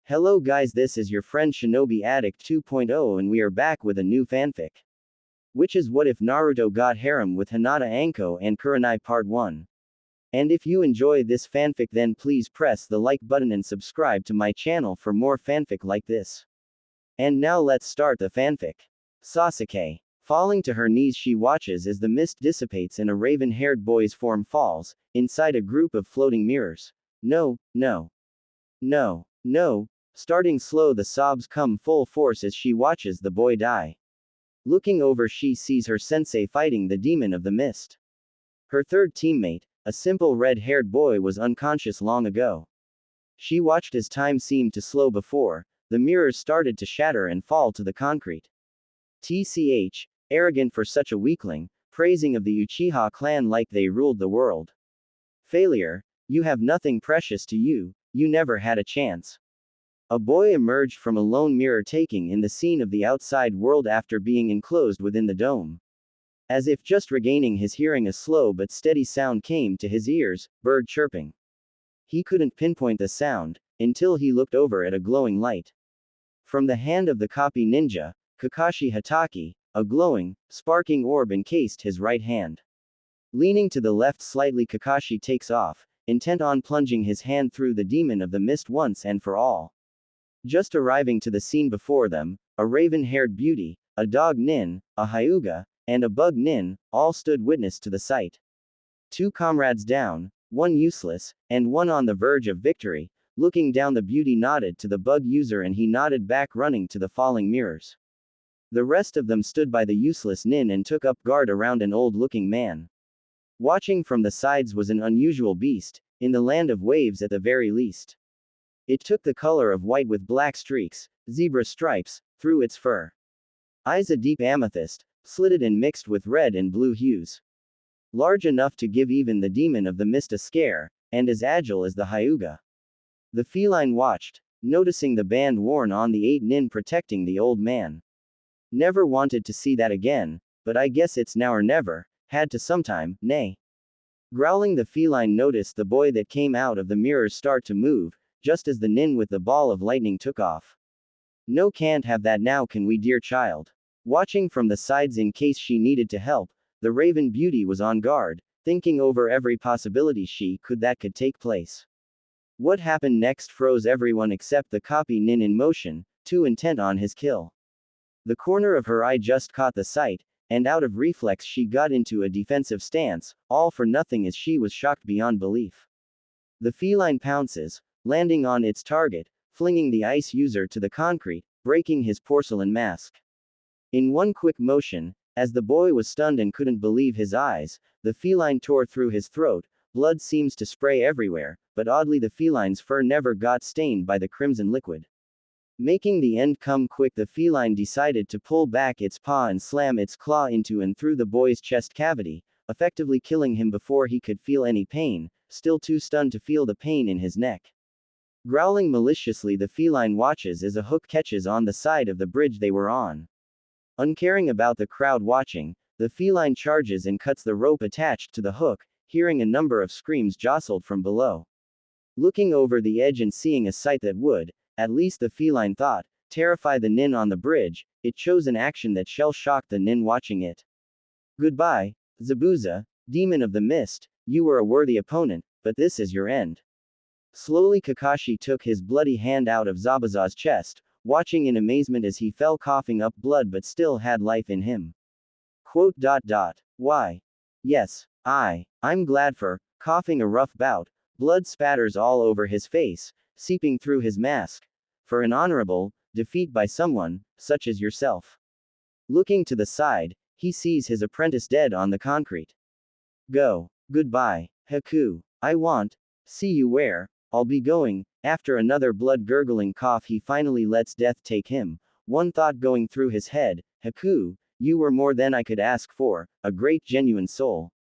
Hello guys, this is your friend Shinobi Addict 2.0 and we are back with a new fanfic. Which is What If Naruto Got Harem with Hinata, Anko and Kurenai Part 1. And if you enjoy this fanfic then please press the like button and subscribe to my channel for more fanfic like this. And now let's start the fanfic. Sasuke. Falling to her knees she watches as the mist dissipates and a raven-haired boy's form falls, inside a group of floating mirrors. No. Starting slow the sobs come full force as she watches the boy die. Looking over she sees her sensei fighting the demon of the mist. Her third teammate, a simple red-haired boy, was unconscious long ago. She watched as time seemed to slow before the mirrors started to shatter and fall to the concrete. TCH, arrogant for such a weakling, praising of the Uchiha clan like they ruled the world. Failure, you have nothing precious to you, you never had a chance. A boy emerged from a lone mirror taking in the scene of the outside world after being enclosed within the dome. As if just regaining his hearing, a slow but steady sound came to his ears, bird chirping. He couldn't pinpoint the sound, until he looked over at a glowing light. From the hand of the copy ninja, Kakashi Hatake, a glowing, sparking orb encased his right hand. Leaning to the left slightly, Kakashi takes off, intent on plunging his hand through the demon of the mist once and for all. Just arriving to the scene before them, a raven-haired beauty, a dog nin, a hyuga, and a bug nin, all stood witness to the sight. Two comrades down, one useless, and one on the verge of victory. Looking down, the beauty nodded to the bug user and he nodded back, running to the falling mirrors. The rest of them stood by the useless nin and took up guard around an old-looking man. Watching from the sides was an unusual beast, in the land of waves at the very least. It took the color of white with black streaks, zebra stripes, through its fur. Eyes a deep amethyst, slitted and mixed with red and blue hues. Large enough to give even the demon of the mist a scare, and as agile as the hyuga. The feline watched, noticing the band worn on the 8 nin protecting the old man. Never wanted to see that again, but I guess it's now or never, had to sometime, nay. Growling, the feline noticed the boy that came out of the mirrors start to move, just as the nin with the ball of lightning took off. No, can't have that now, can we, dear child? Watching from the sides in case she needed to help, the raven beauty was on guard, thinking over every possibility that could take place. What happened next froze everyone except the copy nin in motion, too intent on his kill. The corner of her eye just caught the sight, and out of reflex she got into a defensive stance, all for nothing as she was shocked beyond belief. The feline pounces, landing on its target, flinging the ice user to the concrete, breaking his porcelain mask. In one quick motion, as the boy was stunned and couldn't believe his eyes, the feline tore through his throat. Blood seems to spray everywhere, but oddly the feline's fur never got stained by the crimson liquid. Making the end come quick, the feline decided to pull back its paw and slam its claw into and through the boy's chest cavity, effectively killing him before he could feel any pain, still too stunned to feel the pain in his neck. Growling maliciously, the feline watches as a hook catches on the side of the bridge they were on. Uncaring about the crowd watching, the feline charges and cuts the rope attached to the hook, hearing a number of screams jostled from below. Looking over the edge and seeing a sight that would, at least the feline thought, terrify the nin on the bridge, it chose an action that shell-shocked the nin watching it. Goodbye, Zabuza, demon of the mist, you were a worthy opponent, but this is your end. Slowly Kakashi took his bloody hand out of Zabuza's chest, watching in amazement as he fell coughing up blood but still had life in him. Why? Yes, I'm glad for, coughing a rough bout, blood spatters all over his face, seeping through his mask, for an honorable defeat by someone, such as yourself. Looking to the side, he sees his apprentice dead on the concrete. Go. Goodbye, Haku. I want. See you where. I'll be going. After another blood-gurgling cough he finally lets death take him, one thought going through his head, Haku, you were more than I could ask for, a great genuine soul.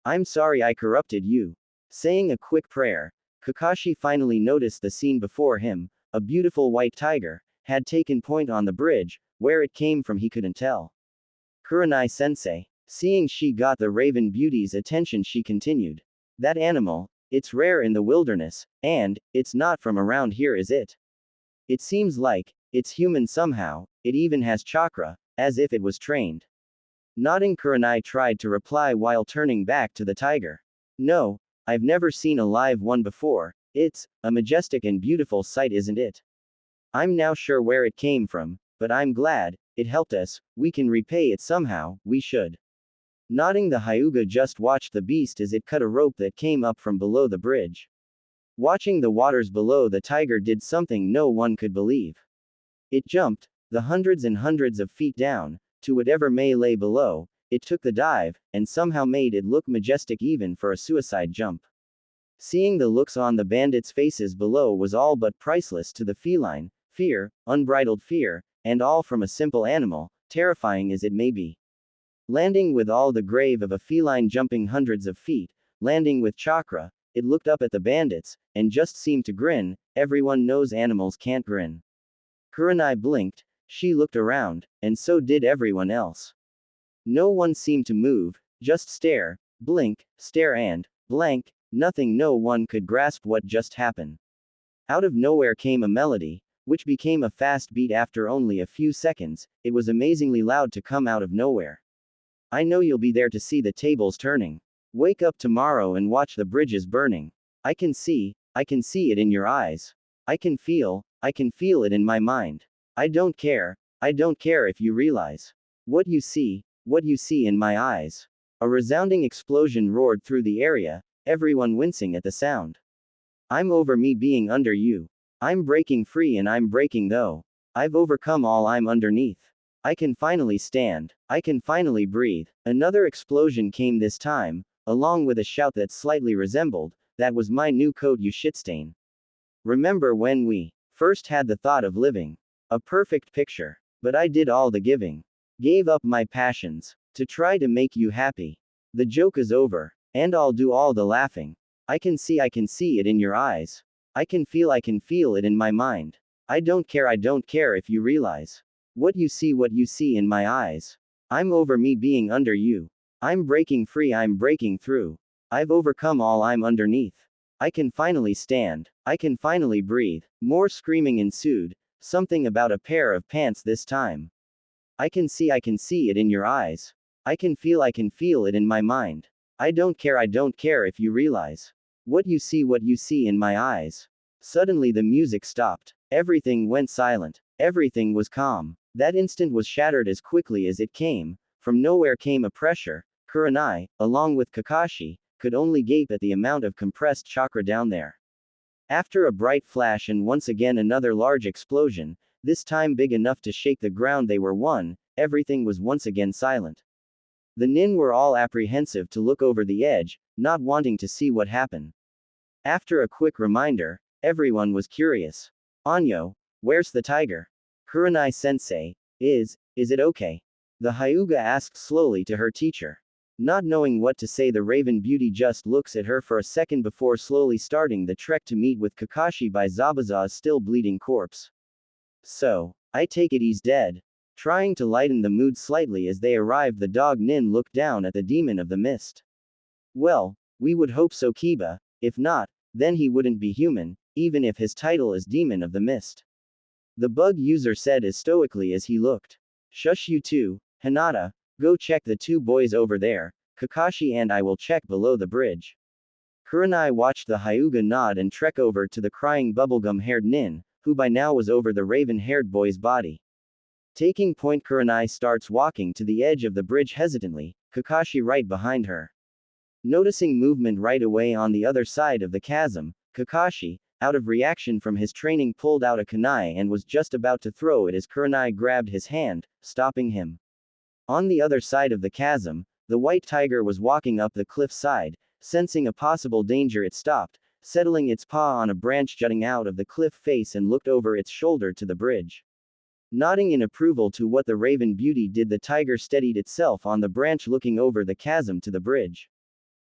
I'm sorry I corrupted you. Saying a quick prayer, Kakashi finally noticed the scene before him, a beautiful white tiger, had taken point on the bridge, where it came from he couldn't tell. Kurenai-sensei. Seeing she got the raven beauty's attention she continued. That animal, it's rare in the wilderness, and, it's not from around here, is it? It seems like it's human somehow, it even has chakra, as if it was trained. Nodding, Kurenai tried to reply while turning back to the tiger. No, I've never seen a live one before. It's a majestic and beautiful sight, isn't it? I'm now sure where it came from, but I'm glad it helped us. We can repay it somehow, we should. Nodding, the Hyuga just watched the beast as it cut a rope that came up from below the bridge. Watching the waters below, the tiger did something no one could believe. It jumped the hundreds and hundreds of feet down to whatever may lay below. It took the dive, and somehow made it look majestic even for a suicide jump. Seeing the looks on the bandits' faces below was all but priceless to the feline. Fear, unbridled fear, and all from a simple animal, terrifying as it may be. Landing with all the grave of a feline jumping hundreds of feet, landing with chakra, it looked up at the bandits, and just seemed to grin. Everyone knows animals can't grin. Kurenai blinked, she looked around, and so did everyone else. No one seemed to move, just stare, blink, stare and blank, nothing. No one could grasp what just happened. Out of nowhere came a melody, which became a fast beat after only a few seconds. It was amazingly loud to come out of nowhere. I know you'll be there to see the tables turning. Wake up tomorrow and watch the bridges burning. I can see it in your eyes. I can feel it in my mind. I don't care if you realize what you see in my eyes. A resounding explosion roared through the area, everyone wincing at the sound. I'm over me being under you. I'm breaking free and I'm breaking though. I've overcome all, I'm underneath. I can finally stand. I can finally breathe. Another explosion came this time, along with a shout that slightly resembled, that was my new code, you shitstain. Remember when we first had the thought of living? A perfect picture. But I did all the giving. Gave up my passions to try to make you happy. The joke is over. And I'll do all the laughing. I can see it in your eyes. I can feel it in my mind. I don't care if you realize what you see in my eyes. I'm over me being under you. I'm breaking free, I'm breaking through. I've overcome all, I'm underneath. I can finally stand. I can finally breathe. More screaming ensued, something about a pair of pants this time. I can see it in your eyes. I can feel it in my mind. I don't care if you realize what you see in my eyes. Suddenly the music stopped. Everything went silent. Everything was calm. That instant was shattered as quickly as it came. From nowhere came a pressure. Kurenai, along with Kakashi, could only gape at the amount of compressed chakra down there. After a bright flash and once again another large explosion, this time big enough to shake the ground they were on, everything was once again silent. The nin were all apprehensive to look over the edge, not wanting to see what happened. After a quick reminder, everyone was curious. Anyo, where's the tiger? Kurenai sensei, is it okay? The Hyuga asked slowly to her teacher. Not knowing what to say, the Raven Beauty just looks at her for a second before slowly starting the trek to meet with Kakashi by Zabuza's still bleeding corpse. So, I take it he's dead. Trying to lighten the mood slightly as they arrived, the dog nin looked down at the demon of the mist. Well, we would hope so, Kiba. If not, then he wouldn't be human, even if his title is Demon of the Mist. The bug user said as stoically as he looked. Shush, you two. Hinata, go check the two boys over there. Kakashi and I will check below the bridge. Kurenai watched the Hyuga nod and trek over to the crying bubblegum-haired nin, who by now was over the raven-haired boy's body. Taking point, Kurenai starts walking to the edge of the bridge hesitantly, Kakashi right behind her. Noticing movement right away on the other side of the chasm, Kakashi, out of reaction from his training, pulled out a kunai and was just about to throw it as Kurenai grabbed his hand, stopping him. On the other side of the chasm, the white tiger was walking up the cliff side. Sensing a possible danger, it stopped, settling its paw on a branch jutting out of the cliff face and looked over its shoulder to the bridge. Nodding in approval to what the Raven Beauty did, the tiger steadied itself on the branch looking over the chasm to the bridge.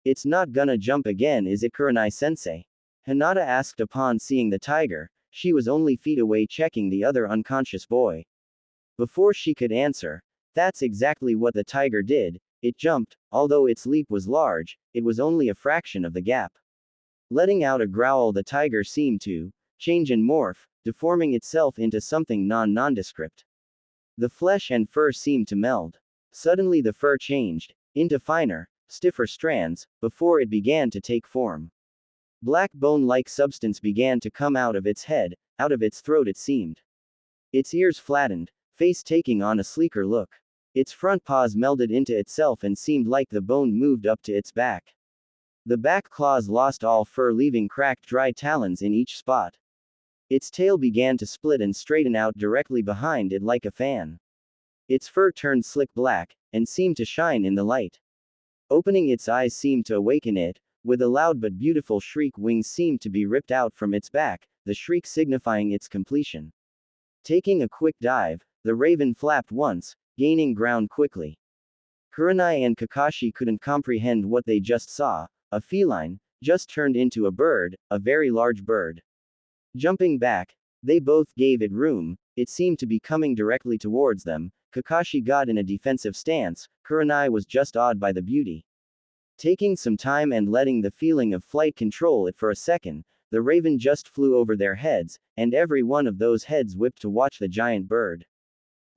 It's not gonna jump again, is it, Kurenai-sensei? Hinata asked upon seeing the tiger. She was only feet away checking the other unconscious boy. Before she could answer, that's exactly what the tiger did. It jumped. Although its leap was large, it was only a fraction of the gap. Letting out a growl, the tiger seemed to change and morph, deforming itself into something nondescript. The flesh and fur seemed to meld. Suddenly the fur changed into finer, stiffer strands, before it began to take form. Black bone-like substance began to come out of its head, out of its throat it seemed. Its ears flattened, face taking on a sleeker look. Its front paws melded into itself and seemed like the bone moved up to its back. The back claws lost all fur, leaving cracked dry talons in each spot. Its tail began to split and straighten out directly behind it like a fan. Its fur turned slick black, and seemed to shine in the light. Opening its eyes seemed to awaken it, with a loud but beautiful shriek. Wings seemed to be ripped out from its back, the shriek signifying its completion. Taking a quick dive, the raven flapped once, gaining ground quickly. Kurenai and Kakashi couldn't comprehend what they just saw. A feline, just turned into a bird, a very large bird. Jumping back, they both gave it room. It seemed to be coming directly towards them. Kakashi got in a defensive stance. Kurenai was just awed by the beauty. Taking some time and letting the feeling of flight control it for a second, the raven just flew over their heads, and every one of those heads whipped to watch the giant bird.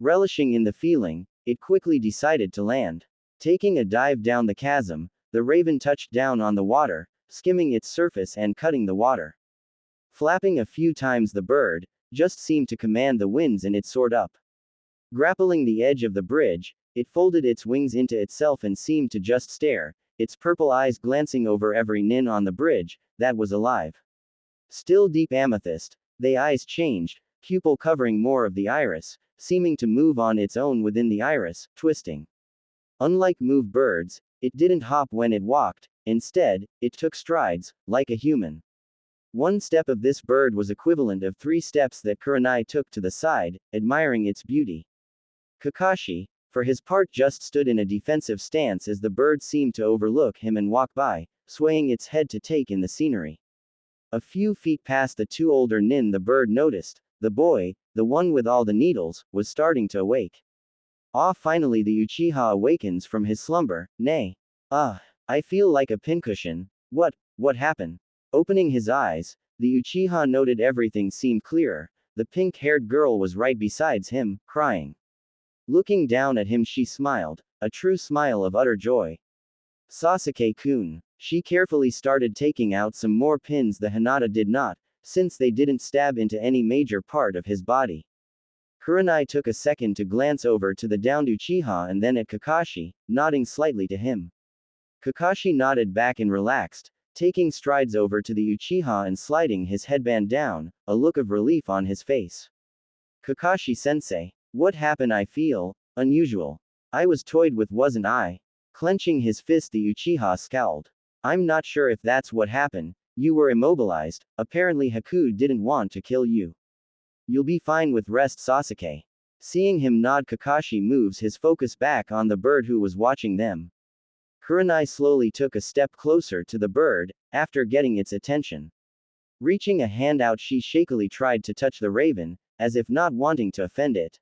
Relishing in the feeling, it quickly decided to land. Taking a dive down the chasm, the raven touched down on the water, skimming its surface and cutting the water. Flapping a few times, the bird just seemed to command the winds and it soared up. Grappling the edge of the bridge, it folded its wings into itself and seemed to just stare, its purple eyes glancing over every nin on the bridge that was alive. Still deep amethyst, the eyes changed, pupil covering more of the iris, seeming to move on its own within the iris, twisting. Unlike move birds, it didn't hop when it walked, instead, it took strides, like a human. One step of this bird was equivalent of 3 steps that Kurenai took to the side, admiring its beauty. Kakashi, for his part, just stood in a defensive stance as the bird seemed to overlook him and walk by, swaying its head to take in the scenery. A few feet past the 2 older nin, the bird noticed, the boy, the one with all the needles, was starting to awake. Ah, finally the Uchiha awakens from his slumber. Nay. I feel like a pincushion. What happened? Opening his eyes, the Uchiha noted everything seemed clearer. The pink-haired girl was right beside him, crying. Looking down at him, she smiled, a true smile of utter joy. Sasuke-kun. She carefully started taking out some more pins. The Hinata did not, since they didn't stab into any major part of his body. Kurenai took a second to glance over to the downed Uchiha and then at Kakashi, nodding slightly to him. Kakashi nodded back and relaxed, taking strides over to the Uchiha and sliding his headband down, a look of relief on his face. Kakashi-sensei. What happened? I feel unusual. I was toyed with, wasn't I? Clenching his fist, the Uchiha scowled. I'm not sure if that's what happened. You were immobilized. Apparently Haku didn't want to kill you. You'll be fine with rest, Sasuke. Seeing him nod, Kakashi moves his focus back on the bird who was watching them. Kurenai slowly took a step closer to the bird, after getting its attention. Reaching a hand out, she shakily tried to touch the raven, as if not wanting to offend it.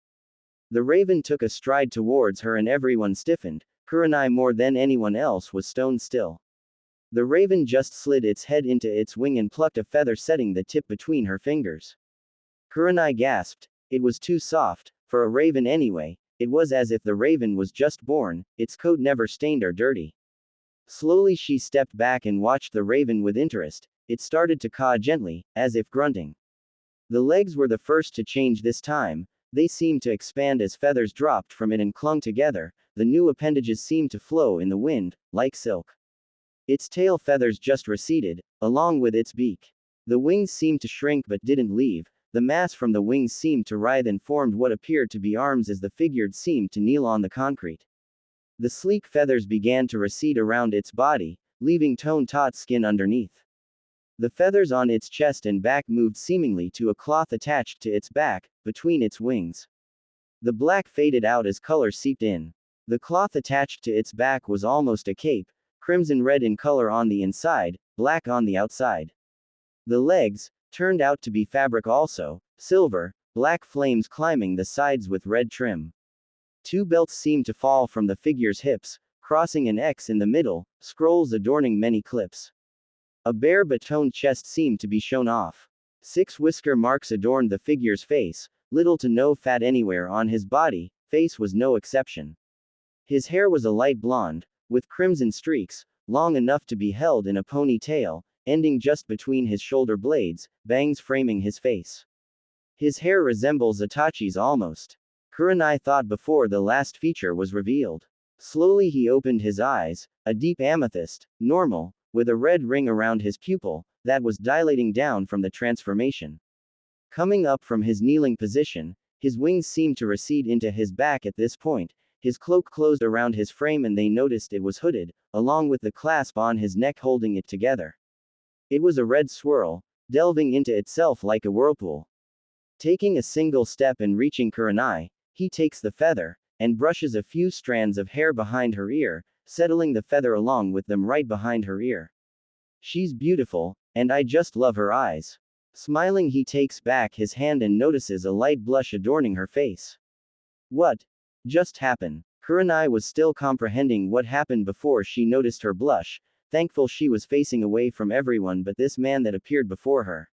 The raven took a stride towards her and everyone stiffened. Kurenai more than anyone else was stone still. The raven just slid its head into its wing and plucked a feather, setting the tip between her fingers. Kurenai gasped. It was too soft, for a raven anyway. It was as if the raven was just born, its coat never stained or dirty. Slowly she stepped back and watched the raven with interest. It started to caw gently, as if grunting. The legs were the first to change this time. They seemed to expand as feathers dropped from it and clung together. The new appendages seemed to flow in the wind, like silk. Its tail feathers just receded, along with its beak. The wings seemed to shrink but didn't leave. The mass from the wings seemed to writhe and formed what appeared to be arms as the figure seemed to kneel on the concrete. The sleek feathers began to recede around its body, leaving tone-taut skin underneath. The feathers on its chest and back moved seemingly to a cloth attached to its back, between its wings. The black faded out as color seeped in. The cloth attached to its back was almost a cape, crimson red in color on the inside, black on the outside. The legs turned out to be fabric also, silver, black flames climbing the sides with red trim. 2 belts seemed to fall from the figure's hips, crossing an X in the middle, scrolls adorning many clips. A bare but toned chest seemed to be shown off. 6 whisker marks adorned the figure's face, little to no fat anywhere on his body, face was no exception. His hair was a light blonde, with crimson streaks, long enough to be held in a ponytail, ending just between his shoulder blades, bangs framing his face. His hair resembles Itachi's almost. Kurenai thought before the last feature was revealed. Slowly he opened his eyes, a deep amethyst, normal, with a red ring around his pupil, that was dilating down from the transformation. Coming up from his kneeling position, his wings seemed to recede into his back at this point, his cloak closed around his frame and they noticed it was hooded, along with the clasp on his neck holding it together. It was a red swirl, delving into itself like a whirlpool. Taking a single step and reaching Kurenai, he takes the feather, and brushes a few strands of hair behind her ear, settling the feather along with them right behind her ear. She's beautiful, and I just love her eyes. Smiling, he takes back his hand and notices a light blush adorning her face. What just happened? Kurenai was still comprehending what happened before she noticed her blush, thankful she was facing away from everyone but this man that appeared before her.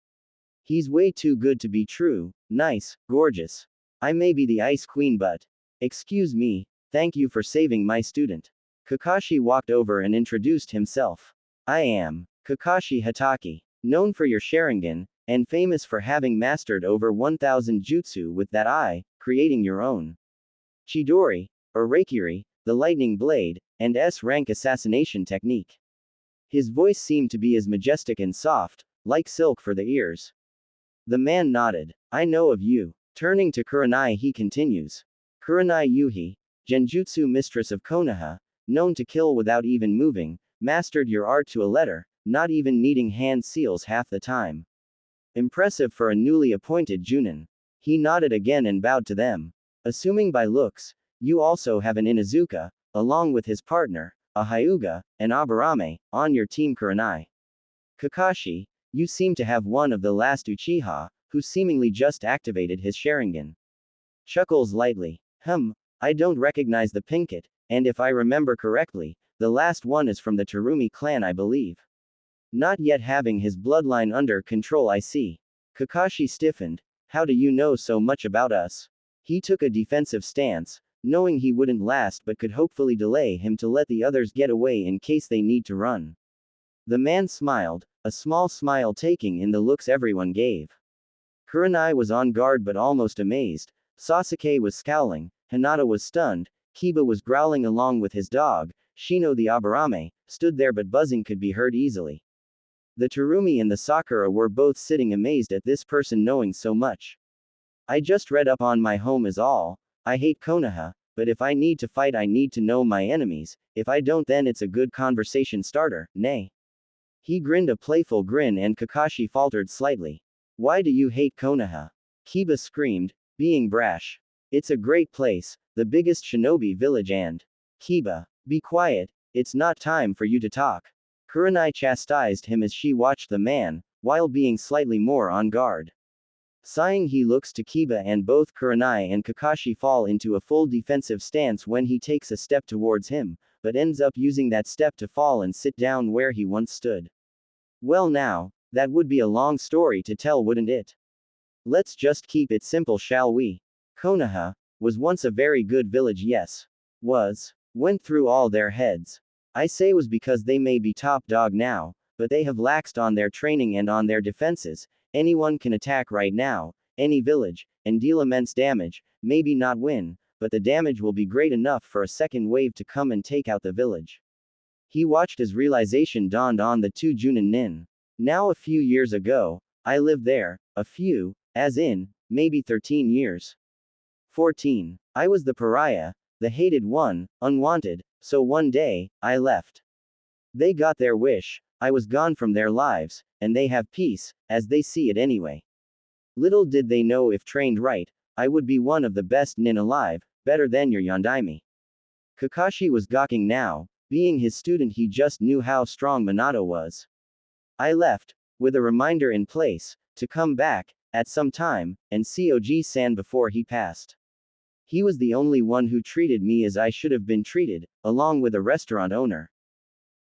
He's way too good to be true, nice, gorgeous. I may be the Ice Queen but. Excuse me, thank you for saving my student. Kakashi walked over and introduced himself. I am Kakashi Hatake, known for your Sharingan, and famous for having mastered over 1000 jutsu with that eye, creating your own Chidori, or Reikiri, the lightning blade, and S-rank assassination technique. His voice seemed to be as majestic and soft, like silk for the ears. The man nodded. I know of you. Turning to Kurenai he continues. Kurenai Yuhi, Genjutsu mistress of Konoha, known to kill without even moving, mastered your art to a letter, not even needing hand seals half the time. Impressive for a newly appointed Junin. He nodded again and bowed to them. Assuming by looks, you also have an Inuzuka, along with his partner, a Hyuga, and Aburame, on your team Kurenai. Kakashi, you seem to have one of the last Uchiha, who seemingly just activated his Sharingan. Chuckles lightly. I don't recognize the Pinkett, and if I remember correctly, the last one is from the Terumi clan I believe. Not yet having his bloodline under control I see. Kakashi stiffened. How do you know so much about us? He took a defensive stance, knowing he wouldn't last but could hopefully delay him to let the others get away in case they need to run. The man smiled, a small smile taking in the looks everyone gave. Kurenai was on guard but almost amazed, Sasuke was scowling, Hinata was stunned, Kiba was growling along with his dog, Shino the Aburame, stood there but buzzing could be heard easily. The Terumi and the Sakura were both sitting amazed at this person knowing so much. I just read up on my home is all. I hate Konoha, but if I need to fight I need to know my enemies, if I don't then it's a good conversation starter, nay. He grinned a playful grin and Kakashi faltered slightly. Why do you hate Konoha? Kiba screamed, being brash. It's a great place, the biggest shinobi village and. Kiba, be quiet, it's not time for you to talk. Kurenai chastised him as she watched the man, while being slightly more on guard. Sighing he looks to Kiba and both Kurenai and Kakashi fall into a full defensive stance when he takes a step towards him, but ends up using that step to fall and sit down where he once stood. Well now, that would be a long story to tell wouldn't it? Let's just keep it simple shall we? Konoha was once a very good village yes. Went through all their heads. I say was because they may be top dog now, but they have laxed on their training and on their defenses. Anyone can attack right now, any village, and deal immense damage, maybe not win, but the damage will be great enough for a second wave to come and take out the village. He watched as realization dawned on the two Junin nin. Now a few years ago, I lived there, a few, as in, maybe 13 years. 14. I was the pariah, the hated one, unwanted, so one day, I left. They got their wish, I was gone from their lives, and they have peace, as they see it anyway. Little did they know if trained right, I would be one of the best nin alive, better than your Yondaime. Kakashi was gawking now, being his student he just knew how strong Minato was. I left, with a reminder in place, to come back, at some time, and see Oji-san before he passed. He was the only one who treated me as I should have been treated, along with a restaurant owner.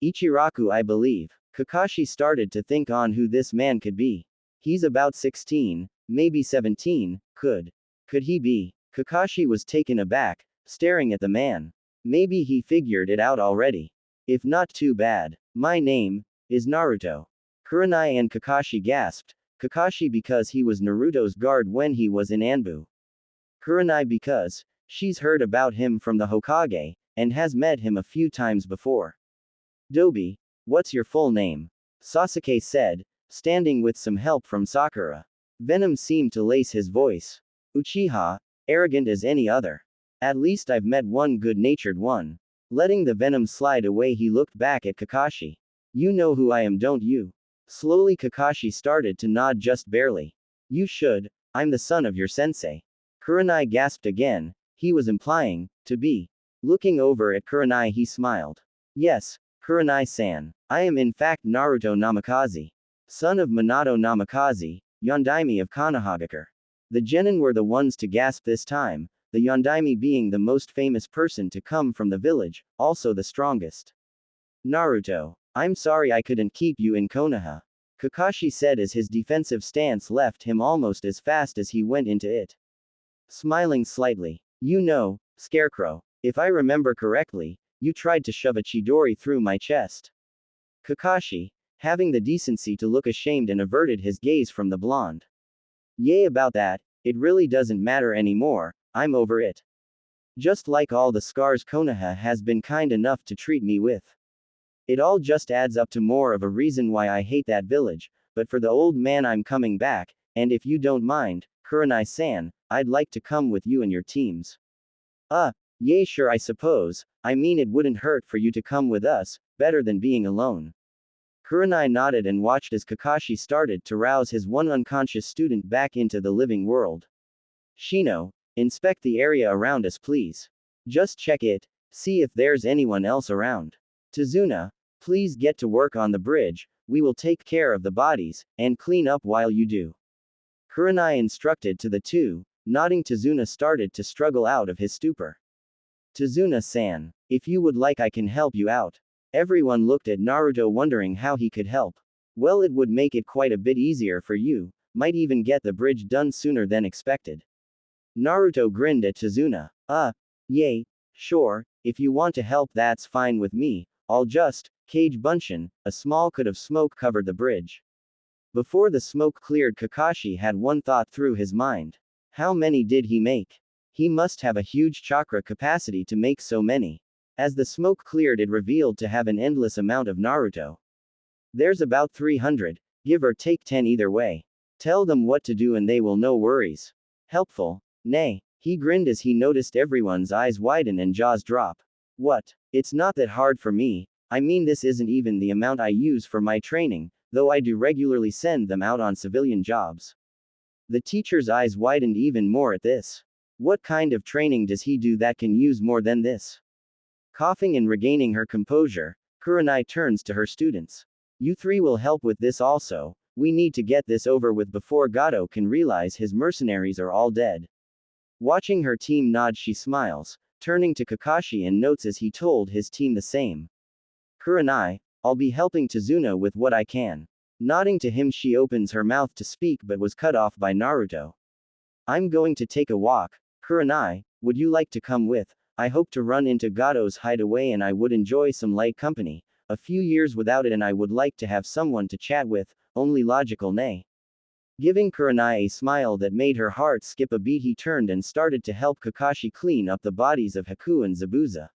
Ichiraku I believe. Kakashi started to think on who this man could be. He's about 16, maybe 17, could he be? Kakashi was taken aback, staring at the man. Maybe he figured it out already. If not, too bad. My name is Naruto. Kurenai and Kakashi gasped. Kakashi because he was Naruto's guard when he was in Anbu. Kurenai because she's heard about him from the Hokage, and has met him a few times before. Dobi, what's your full name? Sasuke said, standing with some help from Sakura. Venom seemed to lace his voice. Uchiha, arrogant as any other. At least I've met one good-natured one. Letting the venom slide away, he looked back at Kakashi. You know who I am, don't you? Slowly Kakashi started to nod, just barely. You should, I'm the son of your sensei. Kurenai gasped again. He was implying, to be. Looking over at Kurenai, he smiled. Yes, Kurenai-san. I am in fact Naruto Namikaze. Son of Minato Namikaze, Yondaime of Konohagakure. The genin were the ones to gasp this time, the Yondaime being the most famous person to come from the village, also the strongest. Naruto, I'm sorry I couldn't keep you in Konoha. Kakashi said as his defensive stance left him almost as fast as he went into it. Smiling slightly. You know, Scarecrow, if I remember correctly, you tried to shove a Chidori through my chest. Kakashi, having the decency to look ashamed, and averted his gaze from the blonde. Yay, about that, it really doesn't matter anymore, I'm over it. Just like all the scars Konoha has been kind enough to treat me with. It all just adds up to more of a reason why I hate that village, but for the old man I'm coming back, and if you don't mind, Kurenai-san, I'd like to come with you and your teams. Yay, sure, I suppose, I mean it wouldn't hurt for you to come with us, better than being alone. Kurenai nodded and watched as Kakashi started to rouse his one unconscious student back into the living world. Shino, inspect the area around us please. Just check it, see if there's anyone else around. Tazuna, please get to work on the bridge, we will take care of the bodies, and clean up while you do. Kurenai instructed to the two, nodding. Tazuna started to struggle out of his stupor. Tazuna-san, if you would like I can help you out. Everyone looked at Naruto wondering how he could help. Well, it would make it quite a bit easier for you, might even get the bridge done sooner than expected. Naruto grinned at Tazuna. Yay, sure, if you want to help that's fine with me, I'll just, Kage Bunshin, a small cloud of smoke covered the bridge. Before the smoke cleared, Kakashi had one thought through his mind. How many did he make? He must have a huge chakra capacity to make so many. As the smoke cleared, it revealed to have an endless amount of Naruto. There's about 300, give or take 10 either way. Tell them what to do and they will no worries. Helpful? Nay. He grinned as he noticed everyone's eyes widen and jaws drop. What? It's not that hard for me, I mean this isn't even the amount I use for my training, though I do regularly send them out on civilian jobs. The teacher's eyes widened even more at this. What kind of training does he do that can use more than this? Coughing and regaining her composure, Kurenai turns to her students. You three will help with this also, we need to get this over with before Gato can realize his mercenaries are all dead. Watching her team nod, she smiles, turning to Kakashi and notes as he told his team the same. Kurenai, I'll be helping Tazuna with what I can. Nodding to him, she opens her mouth to speak but was cut off by Naruto. I'm going to take a walk. Kurenai, would you like to come with? I hope to run into Gato's hideaway and I would enjoy some light company. A few years without it and I would like to have someone to chat with, only logical nay. Giving Kurenai a smile that made her heart skip a beat, he turned and started to help Kakashi clean up the bodies of Haku and Zabuza.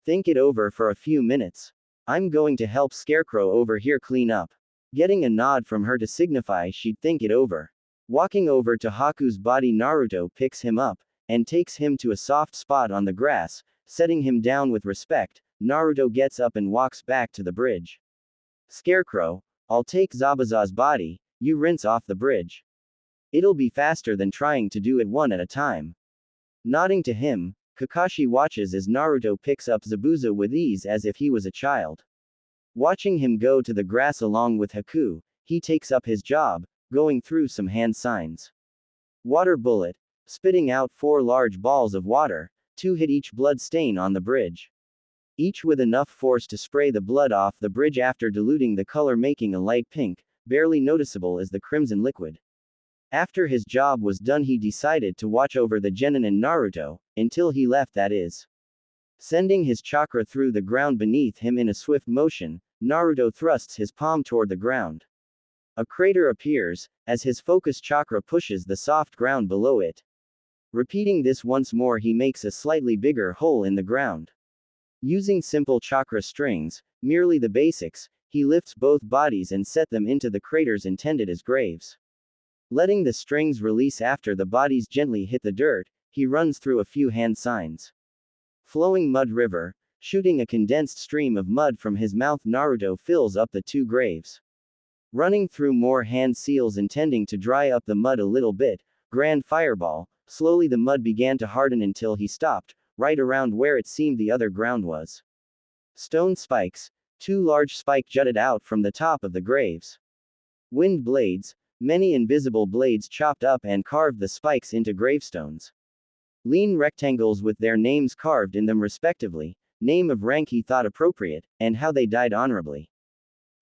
Think it over for a few minutes. I'm going to help Scarecrow over here clean up. Getting a nod from her to signify she'd think it over. Walking over to Haku's body, Naruto picks him up, and takes him to a soft spot on the grass, setting him down with respect. Naruto gets up and walks back to the bridge. Scarecrow, I'll take Zabuza's body, you rinse off the bridge. It'll be faster than trying to do it one at a time. Nodding to him, Kakashi watches as Naruto picks up Zabuza with ease as if he was a child. Watching him go to the grass along with Haku, he takes up his job, going through some hand signs. Water bullet, spitting out 4 large balls of water, 2 hit each blood stain on the bridge. Each with enough force to spray the blood off the bridge after diluting the color, making a light pink, barely noticeable as the crimson liquid. After his job was done, he decided to watch over the genin and Naruto, until he left, that is. Sending his chakra through the ground beneath him in a swift motion, Naruto thrusts his palm toward the ground. A crater appears, as his focus chakra pushes the soft ground below it. Repeating this once more, he makes a slightly bigger hole in the ground. Using simple chakra strings, merely the basics, he lifts both bodies and set them into the craters intended as graves. Letting the strings release after the bodies gently hit the dirt, he runs through a few hand signs. Flowing mud river, shooting a condensed stream of mud from his mouth, Naruto fills up the two graves. Running through more hand seals intending to dry up the mud a little bit, grand fireball, slowly the mud began to harden until he stopped, right around where it seemed the other ground was. Stone spikes, two large spikes jutted out from the top of the graves. Wind blades, many invisible blades chopped up and carved the spikes into gravestones. Lean rectangles with their names carved in them respectively, name of rank he thought appropriate, and how they died honorably.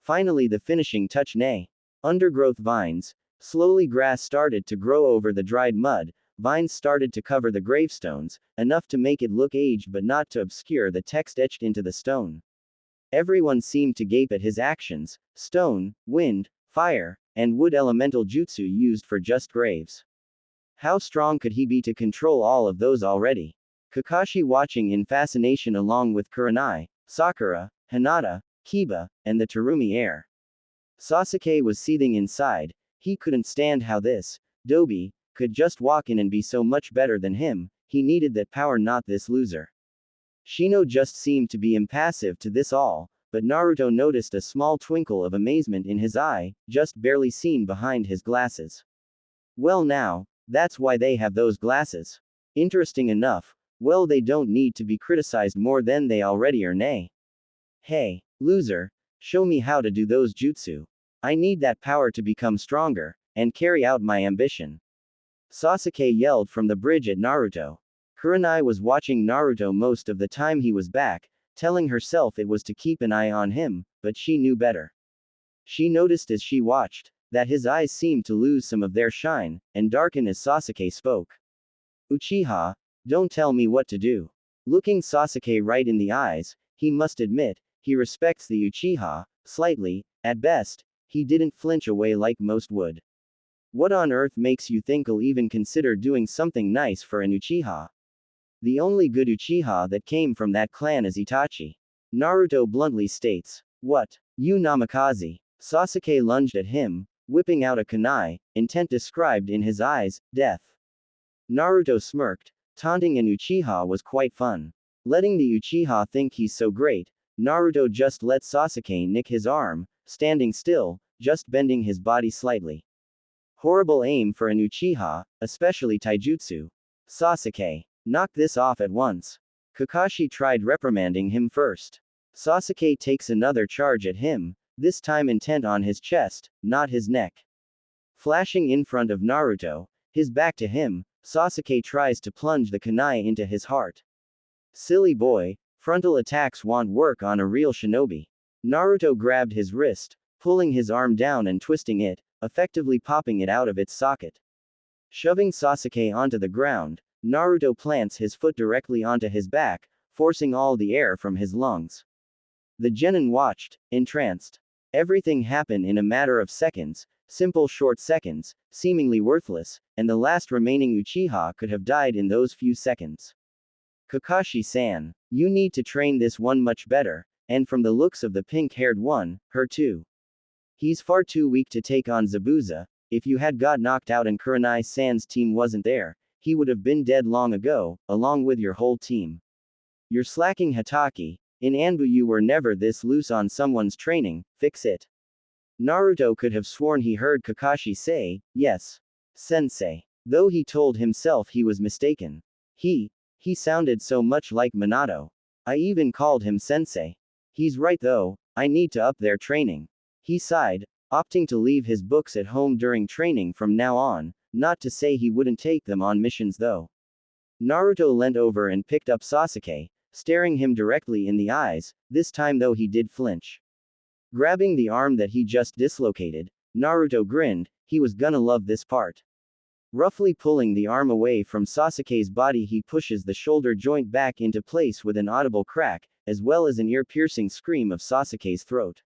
Finally the finishing touch, nay. Undergrowth vines, slowly grass started to grow over the dried mud, vines started to cover the gravestones, enough to make it look aged but not to obscure the text etched into the stone. Everyone seemed to gape at his actions: stone, wind, fire, and wood elemental jutsu used for just graves. How strong could he be to control all of those already? Kakashi watching in fascination along with Kurenai, Sakura, Hinata, Kiba, and the Terumi heir. Sasuke was seething inside. He couldn't stand how this Dobi could just walk in and be so much better than him. He needed that power, not this loser. Shino just seemed to be impassive to this all, but Naruto noticed a small twinkle of amazement in his eye, just barely seen behind his glasses. Well now, that's why they have those glasses. Interesting enough. Well, they don't need to be criticized more than they already are, nay. Hey, loser, show me how to do those jutsu. I need that power to become stronger, and carry out my ambition. Sasuke yelled from the bridge at Naruto. Kurenai was watching Naruto most of the time he was back, telling herself it was to keep an eye on him, but she knew better. She noticed as she watched, that his eyes seemed to lose some of their shine, and darken as Sasuke spoke. Uchiha, don't tell me what to do. Looking Sasuke right in the eyes, he must admit, he respects the Uchiha, slightly, at best. He didn't flinch away like most would. What on earth makes you think I'll even consider doing something nice for an Uchiha? The only good Uchiha that came from that clan is Itachi. Naruto bluntly states. What? You Namikaze? Sasuke lunged at him, whipping out a kunai, intent described in his eyes, death. Naruto smirked. Taunting an Uchiha was quite fun. Letting the Uchiha think he's so great, Naruto just let Sasuke nick his arm, standing still, just bending his body slightly. Horrible aim for an Uchiha, especially taijutsu. Sasuke, knock this off at once. Kakashi tried reprimanding him first. Sasuke takes another charge at him, this time intent on his chest, not his neck. Flashing in front of Naruto, his back to him, Sasuke tries to plunge the kunai into his heart. Silly boy, frontal attacks won't work on a real shinobi. Naruto grabbed his wrist, pulling his arm down and twisting it, effectively popping it out of its socket. Shoving Sasuke onto the ground, Naruto plants his foot directly onto his back, forcing all the air from his lungs. The genin watched, entranced. Everything happened in a matter of seconds, simple short seconds, seemingly worthless, and the last remaining Uchiha could have died in those few seconds. Kakashi-san, you need to train this one much better, and from the looks of the pink-haired one, her too. He's far too weak to take on Zabuza. If you had got knocked out and Kurenai-san's team wasn't there, he would have been dead long ago, along with your whole team. You're slacking, Hatake. In Anbu you were never this loose on someone's training, fix it. Naruto could have sworn he heard Kakashi say, yes, sensei. Though he told himself he was mistaken. He sounded so much like Minato. I even called him sensei. He's right though, I need to up their training. He sighed, opting to leave his books at home during training from now on, not to say he wouldn't take them on missions though. Naruto leant over and picked up Sasuke, staring him directly in the eyes, this time though he did flinch. Grabbing the arm that he just dislocated, Naruto grinned, he was gonna love this part. Roughly pulling the arm away from Sasuke's body, he pushes the shoulder joint back into place with an audible crack, as well as an ear-piercing scream of Sasuke's throat.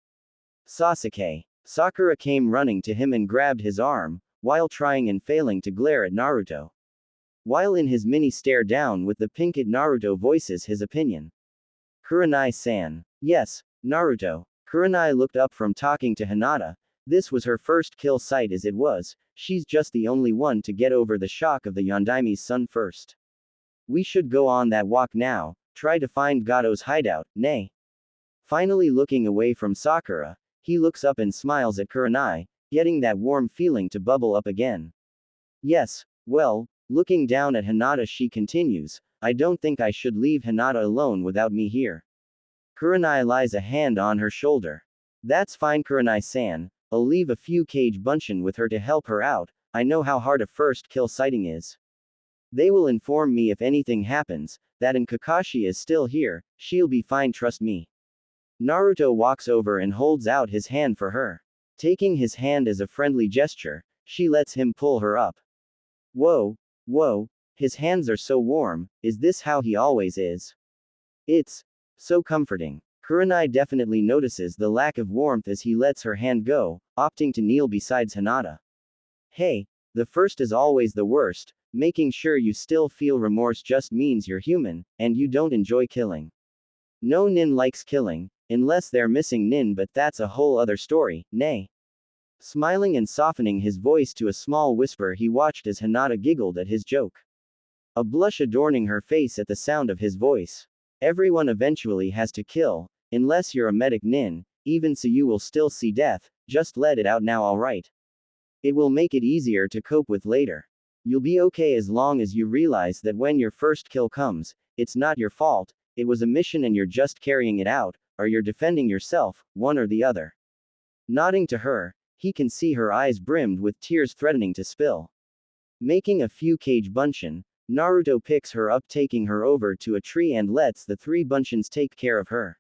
Sasuke. Sakura came running to him and grabbed his arm, while trying and failing to glare at Naruto. While in his mini stare down with the pink-eyed Naruto voices his opinion. Kurenai-san. Yes, Naruto. Kurenai looked up from talking to Hinata. This was her first kill sight as it was, she's just the only one to get over the shock of the Yondaime's son first. We should go on that walk now, try to find Gato's hideout, nay. Finally looking away from Sakura, he looks up and smiles at Kurenai, getting that warm feeling to bubble up again. Yes, well, looking down at Hinata she continues, I don't think I should leave Hinata alone without me here. Kurenai lies a hand on her shoulder. That's fine Kurenai-san, I'll leave a few Kage Bunshin with her to help her out, I know how hard a first kill sighting is. They will inform me if anything happens, that and Kakashi is still here, she'll be fine trust me. Naruto walks over and holds out his hand for her. Taking his hand as a friendly gesture, she lets him pull her up. Whoa, his hands are so warm, is this how he always is? It's so comforting. Kurenai definitely notices the lack of warmth as he lets her hand go, opting to kneel beside Hinata. Hey, the first is always the worst, making sure you still feel remorse just means you're human, and you don't enjoy killing. No nin likes killing, unless they're missing nin, but that's a whole other story, nay. Smiling and softening his voice to a small whisper, he watched as Hinata giggled at his joke. A blush adorning her face at the sound of his voice. Everyone eventually has to kill, unless you're a medic nin, even so you will still see death, just let it out now alright. It will make it easier to cope with later. You'll be okay as long as you realize that when your first kill comes, it's not your fault, it was a mission and you're just carrying it out, or you're defending yourself, one or the other. Nodding to her, he can see her eyes brimmed with tears threatening to spill. Making a few Kage Bunshin, Naruto picks her up, taking her over to a tree and lets the 3 Bunshins take care of her.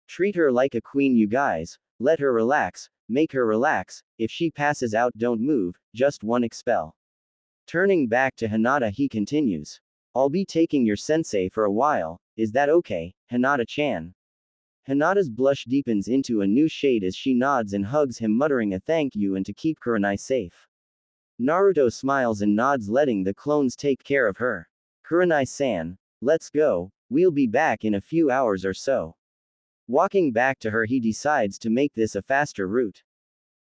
Treat her like a queen you guys, let her relax, make her relax, if she passes out don't move, just one expel. Turning back to Hinata he continues. I'll be taking your sensei for a while, is that okay, Hinata-chan? Hinata's blush deepens into a new shade as she nods and hugs him, muttering a thank you and to keep Kurenai safe. Naruto smiles and nods, letting the clones take care of her. Kurenai-san, let's go, we'll be back in a few hours or so. Walking back to her he decides to make this a faster route.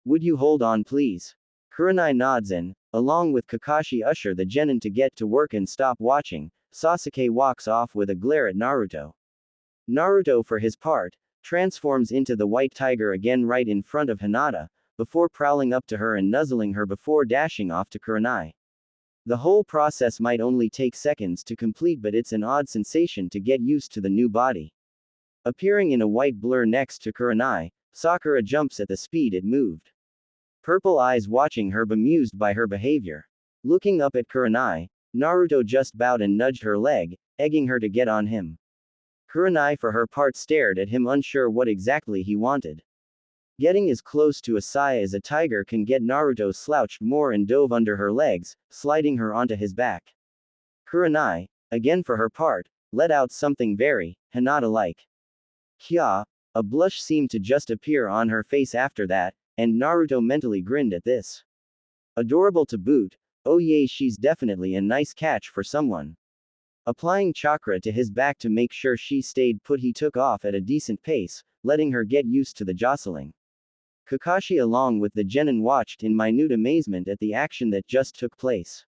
Would you hold on please? Kurenai nods and, along with Kakashi, usher the genin to get to work and stop watching. Sasuke walks off with a glare at Naruto. Naruto for his part, transforms into the white tiger again right in front of Hinata, before prowling up to her and nuzzling her before dashing off to Kurenai. The whole process might only take seconds to complete, but it's an odd sensation to get used to the new body. Appearing in a white blur next to Kurenai, Sakura jumps at the speed it moved. Purple eyes watching her, bemused by her behavior. Looking up at Kurenai, Naruto just bowed and nudged her leg, egging her to get on him. Kurenai for her part stared at him, unsure what exactly he wanted. Getting as close to a sai as a tiger can get, Naruto slouched more and dove under her legs, sliding her onto his back. Kurenai, again for her part, let out something very Hinata-like. Kya, a blush seemed to just appear on her face after that, and Naruto mentally grinned at this. Adorable to boot, oh yay, she's definitely a nice catch for someone. Applying chakra to his back to make sure she stayed put, he took off at a decent pace, letting her get used to the jostling. Kakashi along with the genin watched in minute amazement at the action that just took place.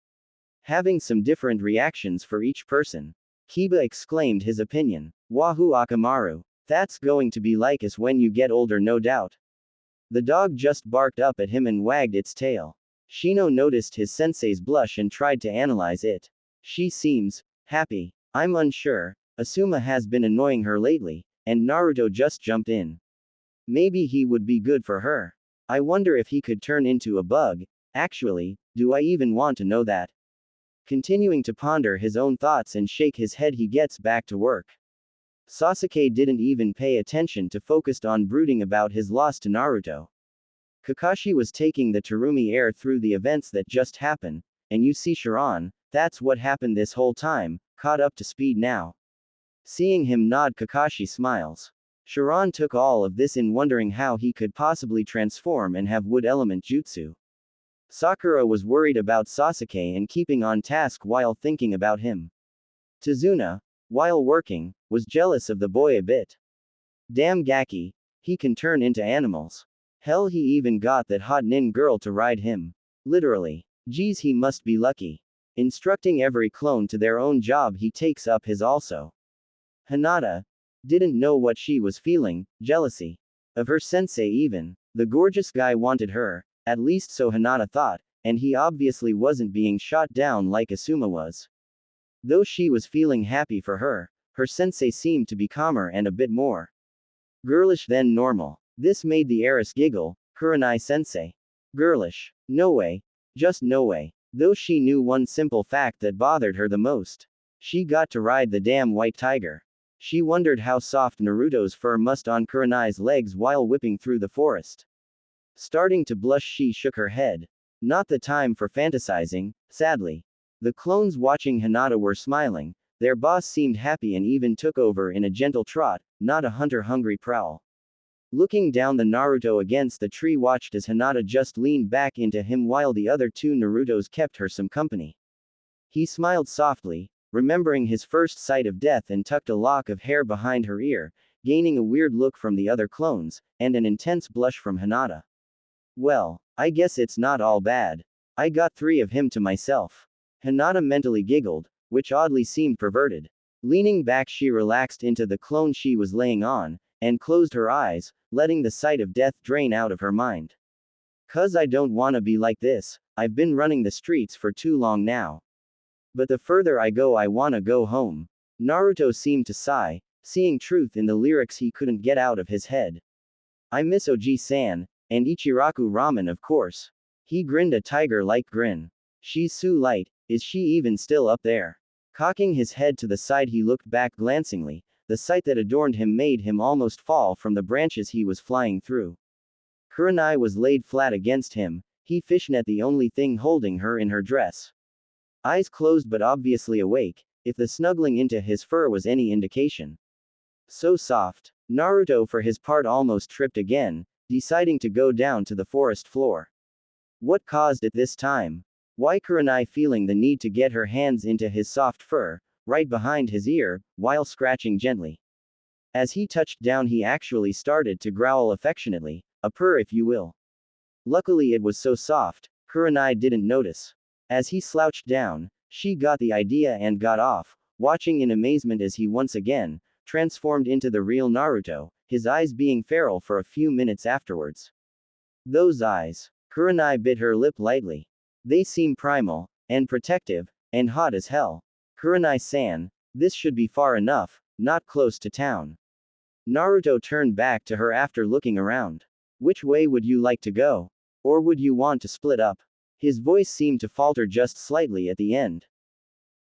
Having some different reactions for each person. Kiba exclaimed his opinion. Wahoo Akamaru. That's going to be like us when you get older, no doubt. The dog just barked up at him and wagged its tail. Shino noticed his sensei's blush and tried to analyze it. She seems happy. I'm unsure. Asuma has been annoying her lately, and Naruto just jumped in. Maybe he would be good for her. I wonder if he could turn into a bug. Actually, do I even want to know that? Continuing to ponder his own thoughts and shake his head, he gets back to work. Sasuke didn't even pay attention to, focused on brooding about his loss to Naruto. Kakashi was taking the Terumi air through the events that just happened, and you see Sharon, that's what happened this whole time, caught up to speed now. Seeing him nod, Kakashi smiles. Sharon took all of this in, wondering how he could possibly transform and have wood element jutsu. Sakura was worried about Sasuke and keeping on task while thinking about him. Tazuna, while working, was jealous of the boy a bit. Damn Gaki, he can turn into animals. Hell, he even got that hot nin girl to ride him. Literally. Geez, he must be lucky. Instructing every clone to their own job, he takes up his also. Hinata didn't know what she was feeling, jealousy of her sensei even. The gorgeous guy wanted her, at least so Hinata thought, and he obviously wasn't being shot down like Asuma was. Though she was feeling happy for her, her sensei seemed to be calmer and a bit more girlish than normal. This made the heiress giggle. Kurenai sensei. Girlish. No way. Just no way. Though she knew one simple fact that bothered her the most. She got to ride the damn white tiger. She wondered how soft Naruto's fur must on Kurenai's legs while whipping through the forest. Starting to blush, she shook her head. Not the time for fantasizing, sadly. The clones watching Hinata were smiling. Their boss seemed happy and even took over in a gentle trot, not a hunter-hungry prowl. Looking down, the Naruto against the tree watched as Hinata just leaned back into him while the other two Narutos kept her some company. He smiled softly, remembering his first sight of death, and tucked a lock of hair behind her ear, gaining a weird look from the other clones, and an intense blush from Hinata. Well, I guess it's not all bad. I got 3 of him to myself. Hinata mentally giggled, which oddly seemed perverted. Leaning back, she relaxed into the clone she was laying on, and closed her eyes, letting the sight of death drain out of her mind. "'Cause I don't wanna be like this, I've been running the streets for too long now. But the further I go, I wanna go home." Naruto seemed to sigh, seeing truth in the lyrics he couldn't get out of his head. "I miss Oji-san, and Ichiraku ramen of course." He grinned a tiger-like grin. "She's so light, is she even still up there?" Cocking his head to the side, he looked back glancingly. The sight that adorned him made him almost fall from the branches he was flying through. Kurenai was laid flat against him, he fishnet the only thing holding her in her dress. Eyes closed but obviously awake, if the snuggling into his fur was any indication. So soft. Naruto for his part almost tripped again, deciding to go down to the forest floor. What caused it this time? Why Kurenai feeling the need to get her hands into his soft fur, right behind his ear, while scratching gently. As he touched down, he actually started to growl affectionately, a purr if you will. Luckily it was so soft, Kurenai didn't notice. As he slouched down, she got the idea and got off, watching in amazement as he once again transformed into the real Naruto, his eyes being feral for a few minutes afterwards. Those eyes. Kurenai bit her lip lightly. They seem primal, and protective, and hot as hell. Kurenai-san, this should be far enough, not close to town. Naruto turned back to her after looking around. Which way would you like to go? Or would you want to split up? His voice seemed to falter just slightly at the end.